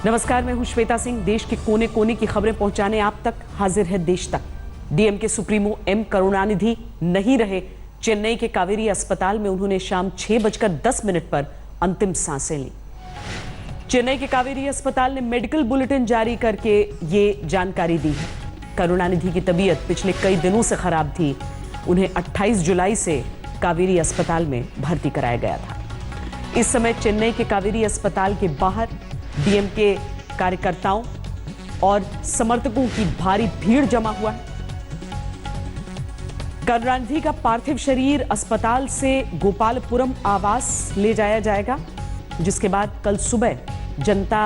नमस्कार, मैं हूं श्वेता सिंह। देश के कोने कोने की खबरें पहुंचाने आप तक हाजिर है देश तक। डीएम के सुप्रीमो एम करुणानिधि नहीं रहे। चेन्नई के कावेरी अस्पताल में उन्होंने शाम 6:10 पर अंतिम सांसें ली। चेन्नई के कावेरी अस्पताल ने मेडिकल बुलेटिन जारी करके ये जानकारी दी है। करुणानिधि की तबीयत पिछले कई दिनों से खराब थी। उन्हें 28 जुलाई से कावेरी अस्पताल में भर्ती कराया गया था। इस समय चेन्नई के कावेरी अस्पताल के बाहर डीएम के कार्यकर्ताओं और समर्थकों की भारी भीड़ जमा हुआ है। करुणानिधि का पार्थिव शरीर अस्पताल से गोपालपुरम आवास ले जाया जाएगा, जिसके बाद कल सुबह जनता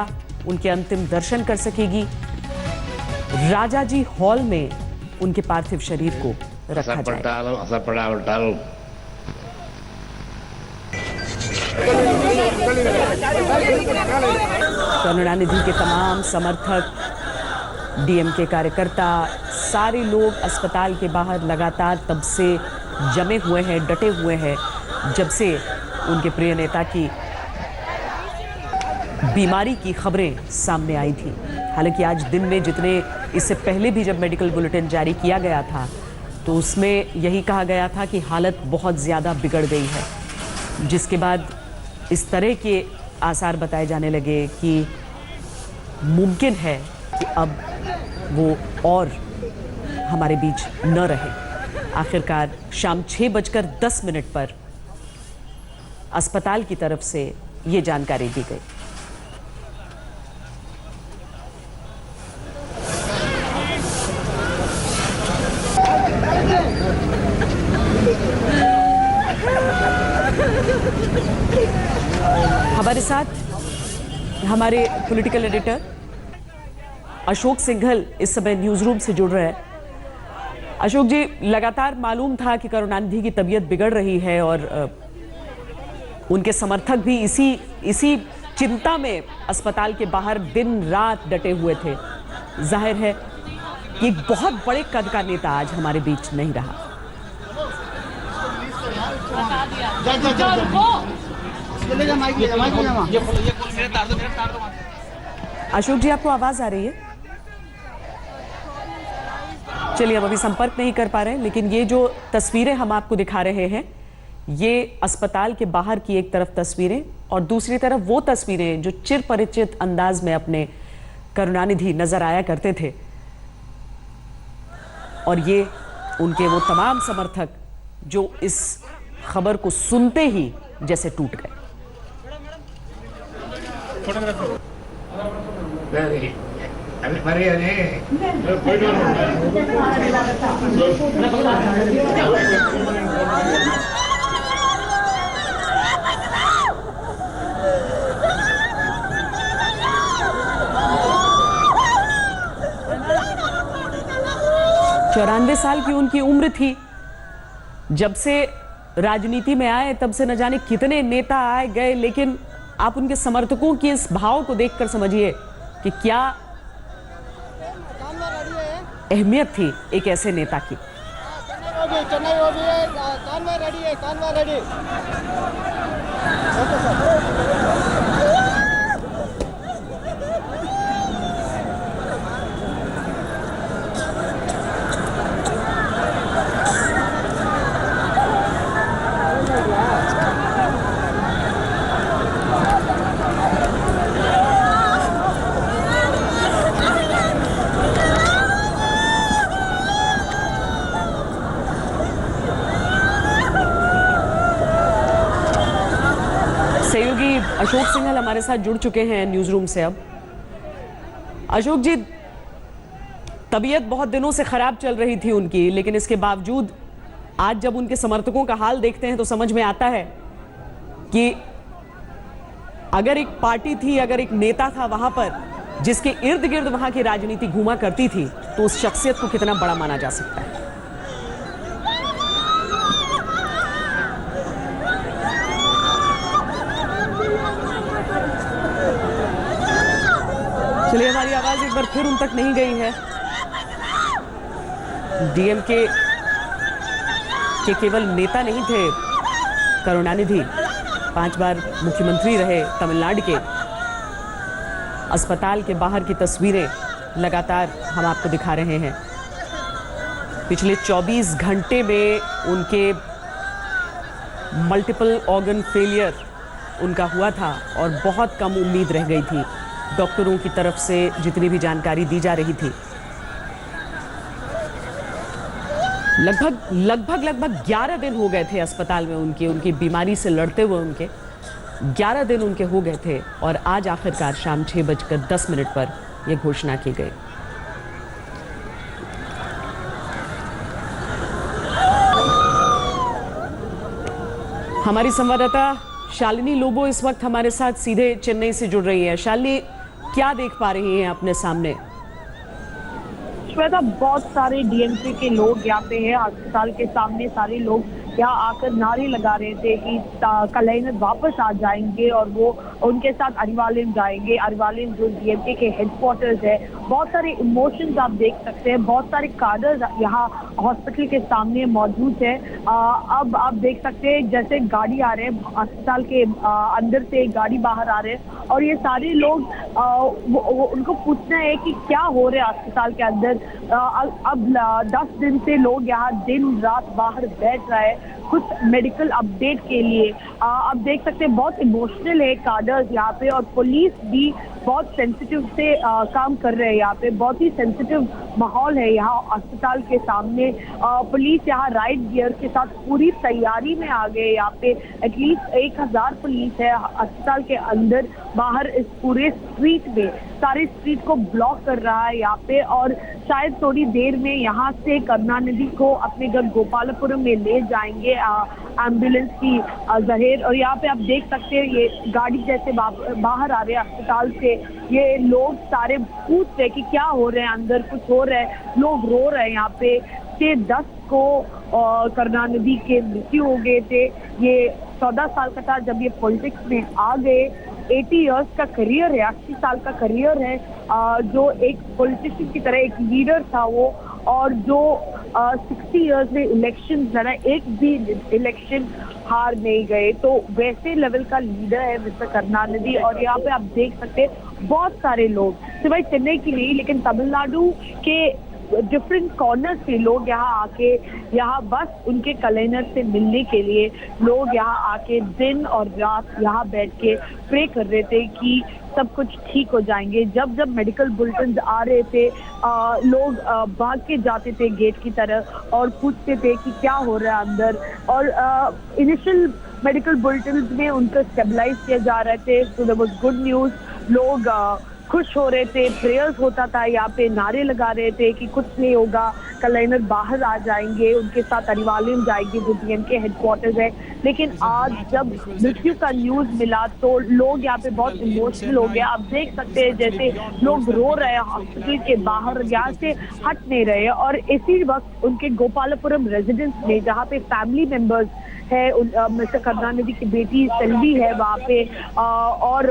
उनके अंतिम दर्शन कर सकेगी। राजाजी हॉल में उनके पार्थिव शरीर को रखा जाएगा। करुणानिधि के तमाम समर्थक, डीएम के कार्यकर्ता, सारे लोग अस्पताल के बाहर लगातार तब से जमे हुए हैं, डटे हुए हैं, जब से उनके प्रिय नेता की बीमारी की खबरें सामने आई थी। हालांकि आज दिन में जितने इससे पहले भी जब मेडिकल बुलेटिन जारी किया गया था तो उसमें यही कहा गया था कि हालत बहुत ज़्यादा बिगड़ गई है, जिसके बाद इस तरह के आसार बताए जाने लगे कि मुमकिन है कि अब वो और हमारे बीच न रहे। आखिरकार शाम 6:10 पर अस्पताल की तरफ से ये जानकारी दी गई। हमारे साथ हमारे पॉलिटिकल एडिटर अशोक सिंघल इस समय न्यूज रूम से जुड़ रहे हैं। अशोक जी, लगातार मालूम था कि करुणानिधि की तबीयत बिगड़ रही है और उनके समर्थक भी इसी चिंता में अस्पताल के बाहर दिन रात डटे हुए थे। जाहिर है कि एक बहुत बड़े कद का नेता आज हमारे बीच नहीं रहा। अशोक जी, आपको आवाज आ रही है? चलिए, हम अभी संपर्क नहीं कर पा रहे हैं, लेकिन ये जो तस्वीरें हम आपको दिखा रहे हैं, ये अस्पताल के बाहर की एक तरफ तस्वीरें और दूसरी तरफ वो तस्वीरें जो चिर परिचित अंदाज में अपने करुणानिधि नजर आया करते थे। और ये उनके वो तमाम समर्थक जो इस खबर को सुनते ही जैसे टूट गए। चौरानवे साल की उनकी उम्र थी। जब से राजनीति में आए तब से न जाने कितने नेता आए गए, लेकिन आप उनके समर्थकों की इस भाव को देखकर समझिए कि क्या अहमियत थी एक ऐसे नेता की। सहयोगी अशोक सिंघल हमारे साथ जुड़ चुके हैं न्यूज रूम से। अब अशोक जी, तबीयत बहुत दिनों से खराब चल रही थी उनकी, लेकिन इसके बावजूद आज जब उनके समर्थकों का हाल देखते हैं तो समझ में आता है कि अगर एक पार्टी थी, अगर एक नेता था वहां पर जिसके इर्द गिर्द वहां की राजनीति घूमा करती थी, तो उस शख्सियत को कितना बड़ा माना जा सकता है। चलिए, हमारी आवाज एक बार फिर उन तक नहीं गई है। डीएमके के केवल नेता नहीं थे करुणानिधि, 5 बार मुख्यमंत्री रहे तमिलनाडु के। अस्पताल के बाहर की तस्वीरें लगातार हम आपको दिखा रहे हैं। पिछले 24 घंटे में उनके मल्टीपल ऑर्गन फेलियर उनका हुआ था और बहुत कम उम्मीद रह गई थी डॉक्टरों की तरफ से जितनी भी जानकारी दी जा रही थी। लगभग 11 दिन हो गए थे अस्पताल में उनकी बीमारी से लड़ते हुए। उनके 11 दिन उनके हो गए थे और आज आखिरकार शाम 6:10 पर यह घोषणा की गई। हमारी संवाददाता शालिनी लोबो इस वक्त हमारे साथ सीधे चेन्नई से जुड़ रही है। शालिनी, क्या देख पा रही हैं अपने सामने? श्वेता, बहुत सारे डीएमके के लोग यहाँ पे हैं अस्पताल के सामने। सारे लोग यहाँ आकर नारे लगा रहे थे कि कलैनर वापस आ जाएंगे और वो उनके साथ अरिवालिम जाएंगे। अरिवालिम जो डीएमके के हेडक्वार्टर्स है। बहुत सारे इमोशंस आप देख सकते हैं, बहुत सारे कार्डर्स यहाँ हॉस्पिटल के सामने मौजूद है। अब आप देख सकते हैं जैसे गाड़ी आ रहे हैं, अस्पताल के अंदर से गाड़ी बाहर आ रहे हैं और ये सारे लोग उनको पूछना है कि क्या हो रहा है अस्पताल के अंदर। अब 10 दिन से लोग यहाँ दिन रात बाहर बैठ रहे हैं कुछ मेडिकल अपडेट के लिए। आप देख सकते हैं बहुत इमोशनल है कार्डर्स यहाँ पे और पुलिस भी बहुत सेंसिटिव से काम कर रहे हैं। यहाँ पे बहुत ही सेंसिटिव माहौल है यहाँ अस्पताल के सामने। पुलिस यहाँ राइट गियर के साथ पूरी तैयारी में आ गए। यहाँ पे एटलीस्ट 1000 पुलिस है अस्पताल के अंदर। बाहर इस पूरे स्ट्रीट में सारे स्ट्रीट को ब्लॉक कर रहा है यहाँ पे और शायद थोड़ी देर में यहाँ से करुणानिधि को अपने घर गोपालपुरम में ले जाएंगे एम्बुलेंस की जहेर। और यहाँ पे आप देख सकते हैं ये गाड़ी जैसे बाहर आ रहे हैं अस्पताल से। ये लोग सारे पूछ रहे कि क्या हो रहे हैं, अंदर कुछ हो रहा है, लोग रो रहे हैं। यहाँ पे 6-10 को करुणानिधि के मृत्यु हो गए थे। ये 14 साल का था जब ये पॉलिटिक्स में आ गए। 80 इयर्स का करियर है, 80 साल का करियर है। जो एक पॉलिटिशियन की तरह एक लीडर था वो, और जो 60 इयर्स में इलेक्शन लड़ा, एक भी इलेक्शन हार नहीं गए। तो वैसे लेवल का लीडर है मिस्टर करुणानिधि। और यहाँ पे आप देख सकते हैं बहुत सारे लोग, सिवाय चेन्नई की नहीं लेकिन तमिलनाडु के डिफरेंट कॉर्नर से लोग यहाँ आके यहाँ बस उनके कलेनर से मिलने के लिए लोग यहाँ आके दिन और रात यहाँ बैठ के प्रे कर रहे थे कि सब कुछ ठीक हो जाएंगे। जब जब मेडिकल बुलेटिन आ रहे थे लोग भाग के जाते थे गेट की तरफ और पूछते थे कि क्या हो रहा है अंदर। और इनिशियल मेडिकल बुलेटिन में उनको स्टेबलाइज किया जा रहे थे। So there was good news. लोग खुश हो रहे थे, प्रेयर्स होता था, यहाँ पे नारे लगा रहे थे कि कुछ नहीं होगा, कलेनर बाहर आ जाएंगे, उनके साथ अरिवालिम जाएंगे जो डीएमके हेडक्वार्टर्स है। लेकिन आज जब मृत्यु का न्यूज मिला तो लोग यहाँ पे बहुत इमोशनल हो गया। आप देख सकते हैं जैसे लोग रो रहे हैं हॉस्पिटल के बाहर, यहाँ से हट नहीं रहे। और इसी वक्त उनके गोपालपुरम रेजिडेंस में जहाँ पे फैमिली मेंबर्स है, मिस्टर करुणानिधि की बेटी सेल्वी है वहाँ पे, और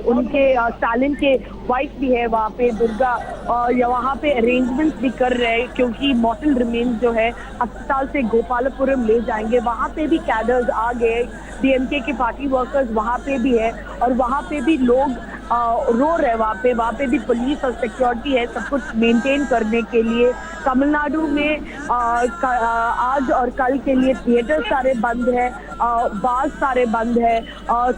उनके स्टालिन के वाइफ भी है वहाँ पे, दुर्गा। और वहाँ पे अरेंजमेंट्स भी कर रहे हैं क्योंकि मॉर्टल रिमेन्स जो है अस्पताल से गोपालपुरम ले जाएंगे। वहाँ पे भी कैडर्स आ गए, डीएमके के पार्टी वर्कर्स वहाँ पे भी है और वहाँ पे भी लोग रो रहे। वहाँ पे भी पुलिस और सिक्योरिटी है सब कुछ मेंटेन करने के लिए। तमिलनाडु में आज और कल के लिए थिएटर सारे बंद है, बार सारे बंद है,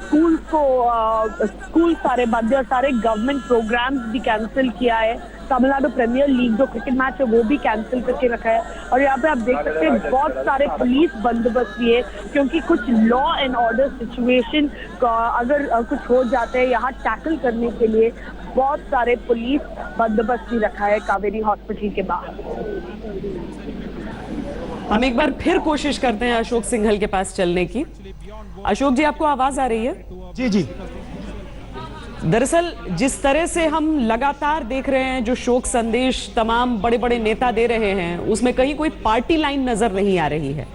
स्कूल सारे बंद है और सारे गवर्नमेंट प्रोग्राम्स भी कैंसिल किया है। तमिलनाडु प्रीमियर लीग जो क्रिकेट मैच है वो भी कैंसिल करके रखा है। और यहाँ पे आप देख सकते हैं बहुत सारे पुलिस बंदोबस्त भी है क्योंकि कुछ लॉ एंड ऑर्डर सिचुएशन अगर कुछ हो जाता है यहाँ टैकल करने के लिए बहुत सारे पुलिस बंदोबस्त भी रखा है कावेरी हॉस्पिटल के बाहर। हम एक बार फिर कोशिश करते हैं अशोक सिंघल के पास चलने की। अशोक जी, आपको आवाज आ रही है? जी जी। दरअसल जिस तरह से हम लगातार देख रहे हैं जो शोक संदेश तमाम बड़े बड़े नेता दे रहे हैं उसमें कहीं कोई पार्टी लाइन नजर नहीं आ रही है।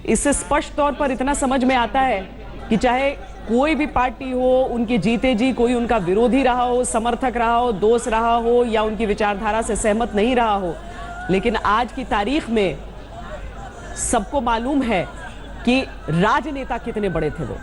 इससे स्पष्ट तौर पर इतना समझ में आता है कि चाहे कोई भी पार्टी हो, उनके जीते जी कोई उनका विरोधी रहा हो, समर्थक रहा हो, दोस्त रहा हो या उनकी विचारधारा से सहमत नहीं रहा हो, लेकिन आज की तारीख में सबको मालूम है कि राजनेता कितने बड़े थे वो।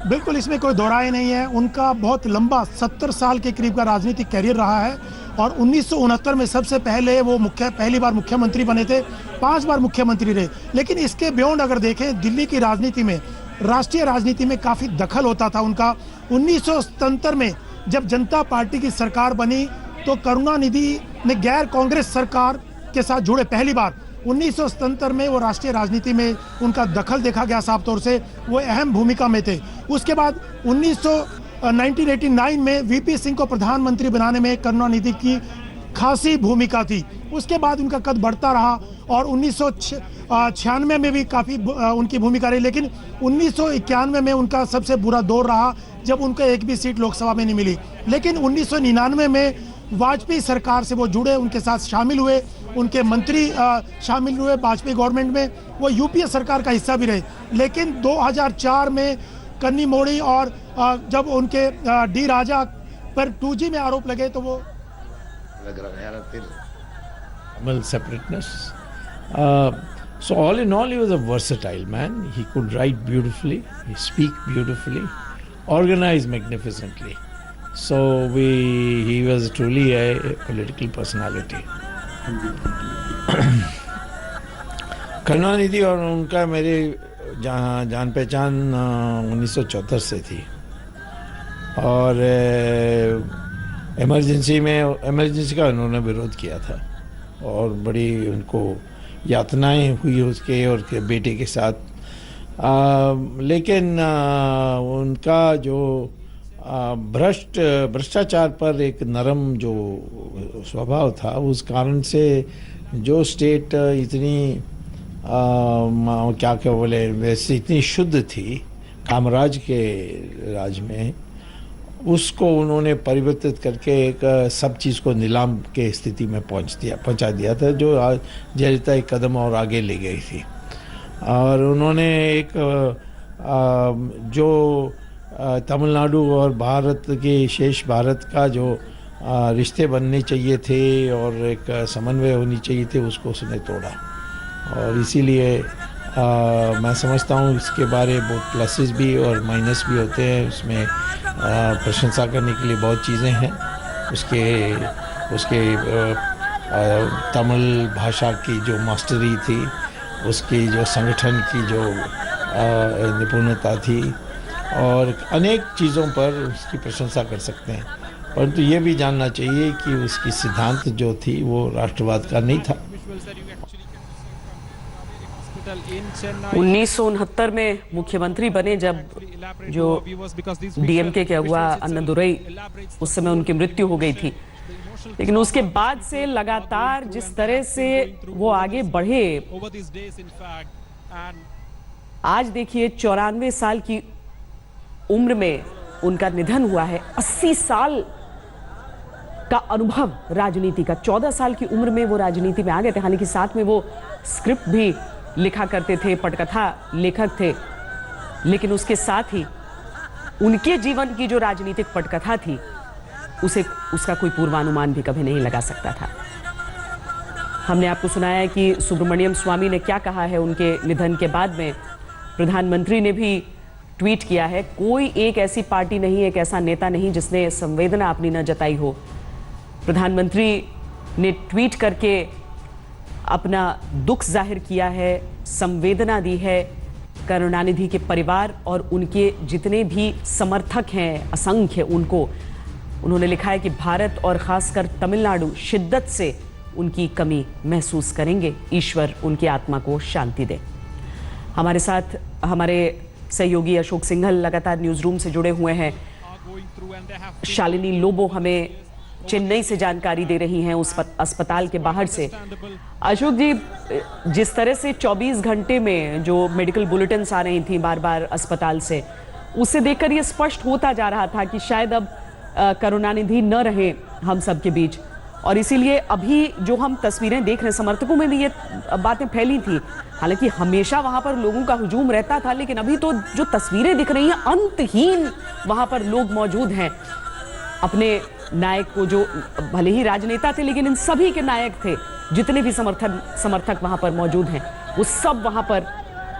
बिल्कुल इसमें कोई दो राय नहीं है। उनका बहुत लंबा 70 साल के करीब का राजनीतिक करियर रहा है और 1969 में सबसे पहले वो पहली बार मुख्यमंत्री बने थे, 5 बार मुख्यमंत्री रहे। लेकिन इसके बियॉन्ड अगर देखें, दिल्ली की राजनीति में, राष्ट्रीय राजनीति में काफ़ी दखल होता था उनका। 1977 में जब जनता पार्टी की सरकार बनी तो करुणानिधि ने गैर कांग्रेस सरकार के साथ जुड़े पहली बार। 1977 में वो राष्ट्रीय राजनीति में उनका दखल देखा गया साफ तौर से, वो अहम भूमिका में थे। उसके बाद 1989 में वीपी सिंह को प्रधानमंत्री बनाने में करुणानिधि की खासी भूमिका थी। उसके बाद उनका कद बढ़ता रहा और 1996 में भी काफ़ी उनकी भूमिका रही। लेकिन 1991 में उनका सबसे बुरा दौर रहा जब उनको एक भी सीट लोकसभा में नहीं मिली। लेकिन 1999 में वाजपेयी सरकार से वो जुड़े, उनके साथ शामिल हुए, उनके मंत्री शामिल हुए वाजपेयी गवर्नमेंट में, वो यूपीए सरकार का हिस्सा भी रहे। लेकिन 2004 में कन्नी मोड़ी और जब उनके डी राजा पर 2G में आरोप लगे तो वो Tamil separateness. So all in all, he was a versatile man. He could write beautifully, he speak beautifully, organize magnificently. So he was truly a political personality. Karunanidhi और उनका मेरे जान पहचान 1974 से थी और इमरजेंसी का उन्होंने विरोध किया था और बड़ी उनको यातनाएं हुई उसके और के बेटे के साथ। लेकिन उनका जो भ्रष्टाचार पर एक नरम जो स्वभाव था, उस कारण से जो स्टेट इतनी क्या बोले वैसे इतनी शुद्ध थी कामराज के राज में, उसको उन्होंने परिवर्तित करके एक सब चीज़ को नीलाम के स्थिति में पहुंचा दिया था, जो जयललिता एक कदम और आगे ले गई थी। और उन्होंने एक जो तमिलनाडु और भारत के शेष भारत का जो रिश्ते बनने चाहिए थे और एक समन्वय होनी चाहिए थे, उसको उसने तोड़ा। और इसीलिए मैं समझता हूँ इसके बारे बहुत प्लसेस भी और माइनस भी होते हैं। उसमें प्रशंसा करने के लिए बहुत चीज़ें हैं। उसके तमिल भाषा की जो मास्टरी थी, उसकी जो संगठन की जो निपुणता थी और अनेक चीज़ों पर उसकी प्रशंसा कर सकते हैं, परंतु ये भी जानना चाहिए कि उसकी सिद्धांत जो थी वो राष्ट्रवाद का नहीं था। 1969 में मुख्यमंत्री बने जब जो डीएमके के अगुआ अन्नादुरई, उस समय उनकी मृत्यु हो गई थी। लेकिन उसके बाद से लगातार जिस तरह से वो आगे बढ़े, आज देखिए 94 साल की उम्र में उनका निधन हुआ है। 80 साल का अनुभव राजनीति का, 14 साल की उम्र में वो राजनीति में आ गए थे। हालांकि साथ में वो स्क्रिप्ट भी लिखा करते थे, पटकथा लेखक थे, लेकिन उसके साथ ही उनके जीवन की जो राजनीतिक पटकथा थी उसका कोई पूर्वानुमान भी कभी नहीं लगा सकता था। हमने आपको सुनाया है कि सुब्रमण्यम स्वामी ने क्या कहा है उनके निधन के बाद में। प्रधानमंत्री ने भी ट्वीट किया है, कोई एक ऐसी पार्टी नहीं, एक ऐसा नेता नहीं जिसने संवेदना अपनी न जताई हो। प्रधानमंत्री ने ट्वीट करके अपना दुख जाहिर किया है, संवेदना दी है करुणानिधि के परिवार और उनके जितने भी समर्थक हैं असंख्य, उनको उन्होंने लिखा है कि भारत और खासकर तमिलनाडु शिद्दत से उनकी कमी महसूस करेंगे। ईश्वर उनकी आत्मा को शांति दे। हमारे साथ हमारे सहयोगी अशोक सिंघल लगातार न्यूज रूम से जुड़े हुए हैं। शालिनी लोबो हमें चेन्नई से जानकारी दे रही हैं उस अस्पताल के बाहर से। अशोक जी, जिस तरह से 24 घंटे में जो मेडिकल बुलेटिन्स आ रही थी बार बार अस्पताल से, उसे देखकर ये स्पष्ट होता जा रहा था कि शायद अब करुणानिधि न रहे हम सब के बीच। और इसीलिए अभी जो हम तस्वीरें देख रहे हैं, समर्थकों में भी ये बातें फैली थी। हालांकि हमेशा वहां पर लोगों का हुजूम रहता था, लेकिन अभी तो जो तस्वीरें दिख रही हैं, अंतहीन वहां पर लोग मौजूद हैं अपने नायक को, जो भले ही राजनेता थे लेकिन इन सभी के नायक थे। जितने भी समर्थक वहां पर मौजूद हैं, वो सब वहां पर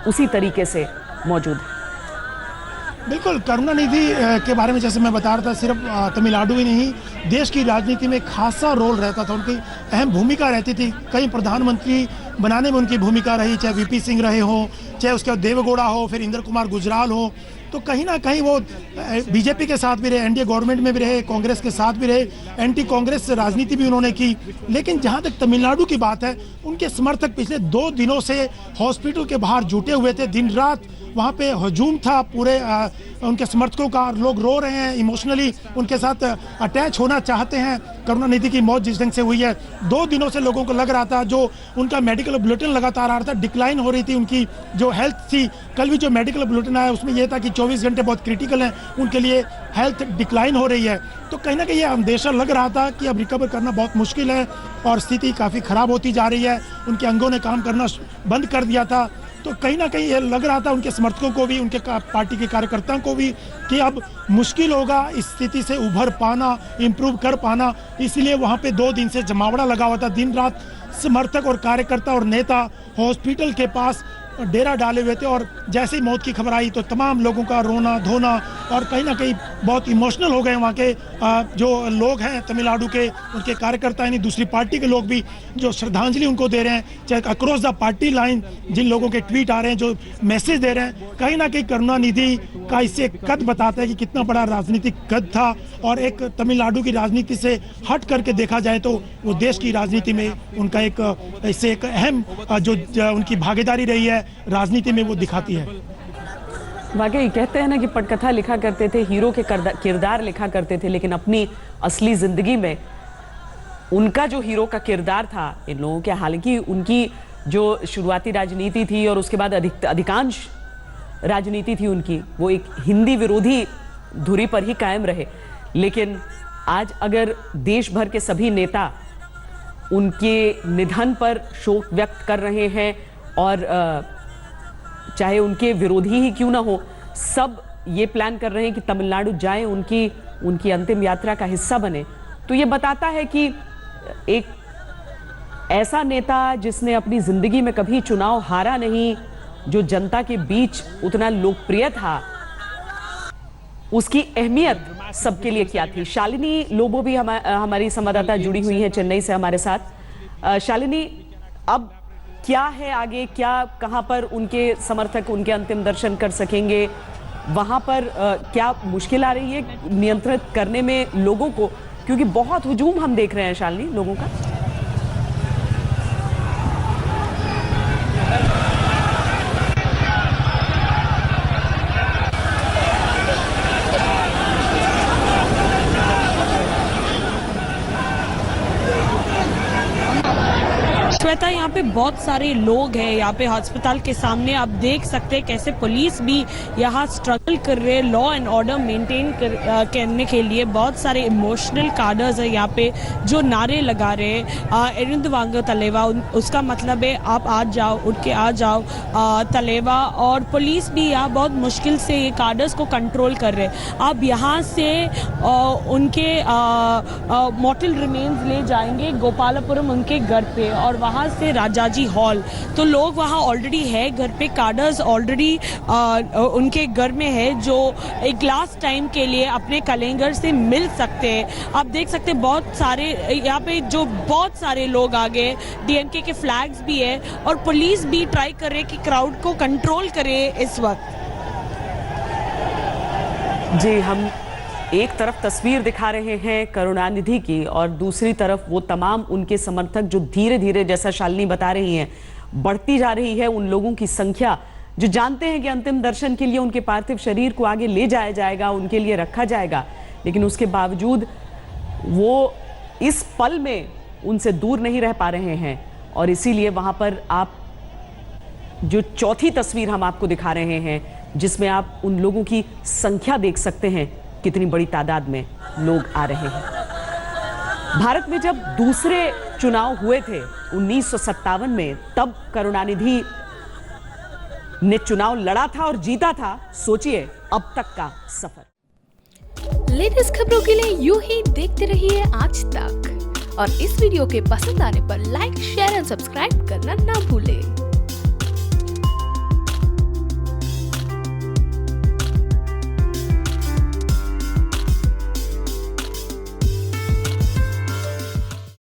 उसी तरीके से मौजूद हैं। बिल्कुल, करुणानिधि के बारे में जैसे मैं बता रहा था, सिर्फ तमिलनाडु ही नहीं, देश की राजनीति में खासा रोल रहता था, उनकी अहम भूमिका रहती थी। कई प्रधानमंत्री बनाने में उनकी भूमिका रही, चाहे वीपी सिंह रहे हों, चाहे उसके बाद देवेगौड़ा हो, फिर इंद्र कुमार गुजराल हो। तो कहीं ना कहीं वो बीजेपी के साथ भी रहे, एनडीए गवर्नमेंट में भी रहे, कांग्रेस के साथ भी रहे, एंटी कांग्रेस राजनीति भी उन्होंने की। लेकिन जहां तक तमिलनाडु की बात है, उनके समर्थक पिछले 2 दिनों से हॉस्पिटल के बाहर जुटे हुए थे। दिन रात वहाँ पे हजूम था पूरे उनके समर्थकों का। लोग रो रहे हैं, इमोशनली उनके साथ अटैच होना चाहते हैं। करुणानिधि की मौत जिस ढंग से हुई है, 2 दिनों से लोगों को लग रहा था, जो उनका मेडिकल बुलेटिन लगातार आ रहा था, डिक्लाइन हो रही थी उनकी जो हेल्थ थी। कल भी जो मेडिकल बुलेटिन आया उसमें यह था कि 24 घंटे बहुत क्रिटिकल हैं, उनके लिए हेल्थ डिक्लाइन हो रही है। तो कहीं ना कहीं ये अंदेशा लग रहा था कि अब रिकवर करना बहुत मुश्किल है और स्थिति काफ़ी ख़राब होती जा रही है। उनके अंगों ने काम करना बंद कर दिया था। तो कहीं ना कहीं ये लग रहा था उनके समर्थकों को भी, उनके पार्टी के कार्यकर्ताओं को भी, कि अब मुश्किल होगा इस स्थिति से उभर पाना, इम्प्रूव कर पाना। इसलिए वहाँ पे 2 दिन से जमावड़ा लगा हुआ था। दिन रात समर्थक और कार्यकर्ता और नेता हॉस्पिटल के पास डेरा डाले हुए थे और जैसे ही मौत की खबर आई तो तमाम लोगों का रोना धोना और कहीं ना कहीं बहुत इमोशनल हो गए वहाँ के जो लोग हैं तमिलनाडु के, उनके कार्यकर्ता यानी दूसरी पार्टी के लोग भी जो श्रद्धांजलि उनको दे रहे हैं, चाहे अक्रॉस द पार्टी लाइन जिन लोगों के ट्वीट आ रहे हैं, जो मैसेज दे रहे हैं, कहीं ना कहीं करुणानिधि का इससे कद बताता है कि कितना बड़ा राजनीतिक कद था। और एक तमिलनाडु की राजनीति से हट करके देखा जाए तो वो देश की राजनीति में उनका एक इससे एक अहम जो उनकी भागीदारी रही है राजनीति में, वो दिखाती है। वाकई कहते हैं ना कि पटकथा लिखा करते थे, हीरो के किरदार लिखा करते थे, लेकिन अपनी असली जिंदगी में उनका जो हीरो का किरदार था इन लोगों के, हालांकि उनकी जो शुरुआती राजनीति थी और उसके बाद अधिकांश राजनीति थी उनकी, वो एक हिंदी विरोधी धुरी पर ही कायम रहे। लेकिन आज अगर देश भर के सभी नेता उनके निधन पर शोक व्यक्त कर रहे हैं और चाहे उनके विरोधी ही क्यों ना हो, सब ये प्लान कर रहे हैं कि तमिलनाडु जाएं, उनकी अंतिम यात्रा का हिस्सा बने, तो ये बताता है कि एक ऐसा नेता जिसने अपनी जिंदगी में कभी चुनाव हारा नहीं, जो जनता के बीच उतना लोकप्रिय था, उसकी अहमियत सबके लिए क्या थी। शालिनी लोबो भी हमारी संवाददाता जुड़ी हुई है चेन्नई से हमारे साथ। शालिनी, अब क्या है आगे, क्या कहां पर उनके समर्थक उनके अंतिम दर्शन कर सकेंगे, वहां पर क्या मुश्किल आ रही है नियंत्रित करने में लोगों को, क्योंकि बहुत हुजूम हम देख रहे हैं शालिनी लोगों का। श्वेता, यहाँ पे बहुत सारे लोग हैं, यहाँ पे अस्पताल के सामने आप देख सकते हैं कैसे पुलिस भी यहाँ स्ट्रगल कर रहे हैं लॉ एंड ऑर्डर मेंटेन करने के लिए। बहुत सारे इमोशनल कार्डर्स है यहाँ पे जो नारे लगा रहे हैं, एरिंद वांग तलेवा, उसका मतलब है आप आ जाओ, उठ के आ जाओ तलेवा। और पुलिस भी यहाँ बहुत मुश्किल से ये कार्डर्स को कंट्रोल कर रहे हैं। आप यहाँ से उनके मॉर्टल रिमेन्स ले जाएंगे गोपालपुरम उनके घर पे और वहाँ से राजाजी हॉल। तो लोग वहाँ ऑलरेडी है घर पे, कार्डर्स ऑलरेडी उनके घर में है जो एक लास्ट टाइम के लिए अपने कलेंगर से मिल सकते हैं। आप देख सकते हैं बहुत सारे यहाँ पे जो बहुत सारे लोग आ गए, डीएमके के फ्लैग्स भी है और पुलिस भी ट्राई कर रहे कि क्राउड को कंट्रोल करे इस वक्त। जी, हम एक तरफ तस्वीर दिखा रहे हैं करुणानिधि की और दूसरी तरफ वो तमाम उनके समर्थक जो धीरे धीरे, जैसा शालिनी बता रही हैं, बढ़ती जा रही है उन लोगों की संख्या जो जानते हैं कि अंतिम दर्शन के लिए उनके पार्थिव शरीर को आगे ले जाया जाएगा, उनके लिए रखा जाएगा, लेकिन उसके बावजूद वो इस पल में उनसे दूर नहीं रह पा रहे हैं। और इसीलिए वहां पर आप जो चौथी तस्वीर हम आपको दिखा रहे हैं, जिसमें आप उन लोगों की संख्या देख सकते हैं, कितनी बड़ी तादाद में लोग आ रहे हैं। भारत में जब दूसरे चुनाव हुए थे 1957 में, तब करुणानिधि ने चुनाव लड़ा था और जीता था। सोचिए अब तक का सफर। लेटेस्ट खबरों के लिए यूं ही देखते रहिए आज तक और इस वीडियो के पसंद आने पर लाइक, शेयर एंड सब्सक्राइब करना ना भूलें।